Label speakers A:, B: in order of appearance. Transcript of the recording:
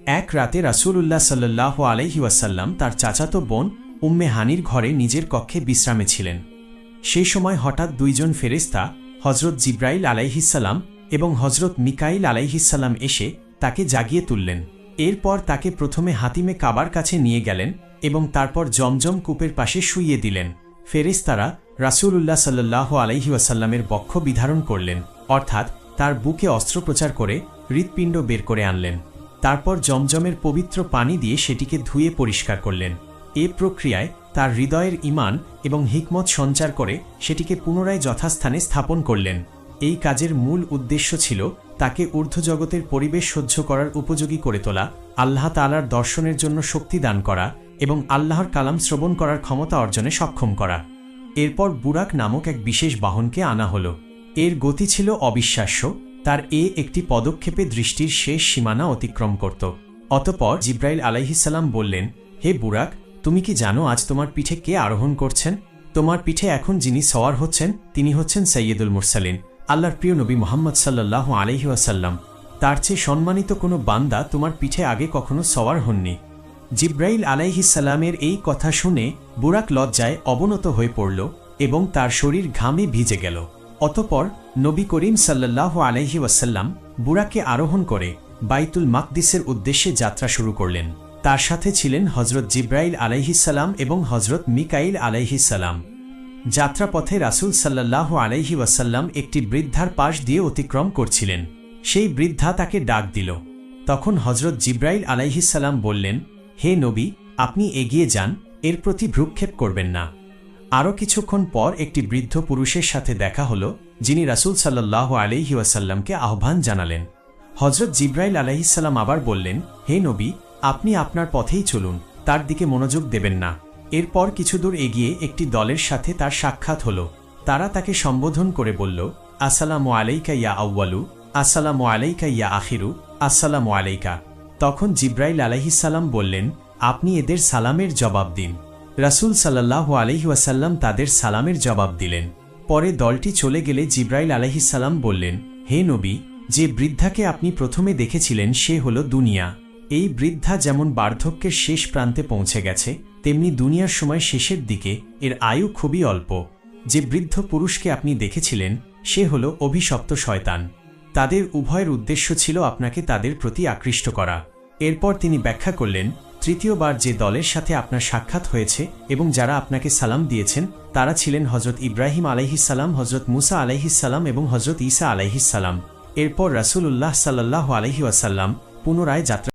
A: এক রাতে রাসূলুল্লাহ সাল্লাল্লাহু আলাইহি ওয়াসাল্লাম তার চাচাতো বোন উম্মে হানির ঘরে নিজের কক্ষে বিশ্রামে ছিলেন। সেই সময় হঠাৎ দুইজন ফেরেশতা হযরত জিব্রাইল আলাইহিসসালাম এবং হযরত মিকাইল আলাইহিসসালাম এসে তাকে জাগিয়ে তুললেন। এরপর তাকে প্রথমে হাতিমে কাবার কাছে নিয়ে গেলেন এবং তারপর জমজম কূপের পাশে শুইয়ে দিলেন। ফেরেশতারা রাসূলুল্লাহ সাল্লাল্লাহু আলাইহি ওয়াসাল্লামের বক্ষ বিধারণ করলেন, অর্থাৎ তার বুকে অস্ত্রোপচার করে হৃৎপিণ্ড বের করে আনলেন। তারপর জমজমের পবিত্র পানি দিয়ে সেটিকে ধুয়ে পরিষ্কার করলেন। এ প্রক্রিয়ায় তার হৃদয়ের ঈমান এবং হিকমত সঞ্চার করে সেটিকে পুনরায় যথাস্থানে স্থাপন করলেন। এই কাজের মূল উদ্দেশ্য ছিল তাকে ঊর্ধ্বজগতের পরিবেশ সহ্য করার উপযোগী করে তোলা, আল্লাহ তাআলার দর্শনের জন্য শক্তি দান করা এবং আল্লাহর কালাম শ্রবণ করার ক্ষমতা অর্জনে সক্ষম করা। এরপর বুরাক নামক এক বিশেষ বাহনকে আনা হল। এর গতি ছিল অবিশ্বাস্য। তার একটি পদক্ষেপে দৃষ্টির শেষ সীমানা অতিক্রম করত। অতঃপর জিব্রাইল আলাইহিসসালাম বললেন, হে বুরাক, তুমি কি জানো আজ তোমার পিঠে কে আরোহণ করছেন? তোমার পিঠে এখন যিনি সওয়ার হচ্ছেন তিনি হচ্ছেন সৈয়দুল মুরসালিন, আল্লাহর প্রিয় নবী মুহাম্মদ সাল্লাল্লাহু আলাইহি ওয়াসাল্লাম। তার চেয়ে সম্মানিত কোনো বান্দা তোমার পিঠে আগে কখনো সওয়ার হননি। জিব্রাইল আলাইহিসসালামের এই কথা শুনে বুরাক লজ্জায় অবনত হয়ে পড়ল এবং তার শরীর ঘামে ভিজে গেল। অতঃপর নবী করিম সাল্লাল্লাহু আলাইহি ওয়াসাল্লাম বুরাকে আরোহণ করে বাইতুল মাকদিসের উদ্দেশ্যে যাত্রা শুরু করলেন। তার সাথে ছিলেন হযরত জিব্রাইল আলাইহিসসালাম এবং হযরত মিকাইল আলাইহিসসালাম। যাত্রাপথে রাসূল সাল্লাল্লাহু আলাইহি ওয়াসাল্লাম একটি বৃদ্ধার পাশ দিয়ে অতিক্রম করছিলেন। সেই বৃদ্ধা তাকে ডাক দিল। তখন হযরত জিব্রাইল আলাইহিসসালাম বললেন, হে নবী, আপনি এগিয়ে যান, এর প্রতি ভ্রুক্ষেপ করবেন না। আরও কিছুক্ষণ পর একটি বৃদ্ধ পুরুষের সাথে দেখা হল, যিনি রাসূল সাল্লাল্লাহু আলাইহি ওয়াসাল্লামকে আহ্বান জানালেন। হযরত জিব্রাইল আলাইহিসসালাম আবার বললেন, হে নবী, আপনি আপনার পথেই চলুন, তার দিকে মনোযোগ দেবেন না। এরপর কিছু দূর এগিয়ে একটি দলের সাথে তার সাক্ষাৎ হল। তারা তাকে সম্বোধন করে বলল, আসসালামু আলাইকা ইয়া আউয়ালু, আসসালামু আলাইকা ইয়া আখিরু, আসসালামু আলাইকা। তখন জিব্রাইল আলাইহিসসালাম বললেন, আপনি এদের সালামের জবাব দিন। রাসূল সাল্লাল্লাহু আলাইহি ওয়াসাল্লাম তাদের সালামের জবাব দিলেন। পরে দলটি চলে গেলে জিব্রাইল আলাইহিসসালাম বললেন, হে নবী, যে বৃদ্ধাকে আপনি প্রথমে দেখেছিলেন সে হল দুনিয়া। এই বৃদ্ধা যেমন বার্ধক্যের শেষ প্রান্তে পৌঁছে গেছে, তেমনি দুনিয়ার সময় শেষের দিকে এর আয়ু খুবই অল্প। যে বৃদ্ধ পুরুষকে আপনি দেখেছিলেন সে হল অভিশপ্ত শয়তান। তাদের উভয়ের উদ্দেশ্য ছিল আপনাকে তাদের প্রতি আকৃষ্ট করা। এরপর তিনি ব্যাখ্যা করলেন, তৃতীয়বার যে দলের সাথে আপনার সাক্ষাৎ হয়েছে এবং যারা আপনাকে সালাম দিয়েছেন তারা ছিলেন হযরত ইব্রাহিম আলাইহিসসালাম, হযরত মুসা আলাইহিসসালাম এবং হযরত ঈসা আলাইহিসসালাম। এরপর রাসূলুল্লাহ সাল্লাল্লাহু আলাইহি ওয়াসাল্লাম পুনরায় যাত্রা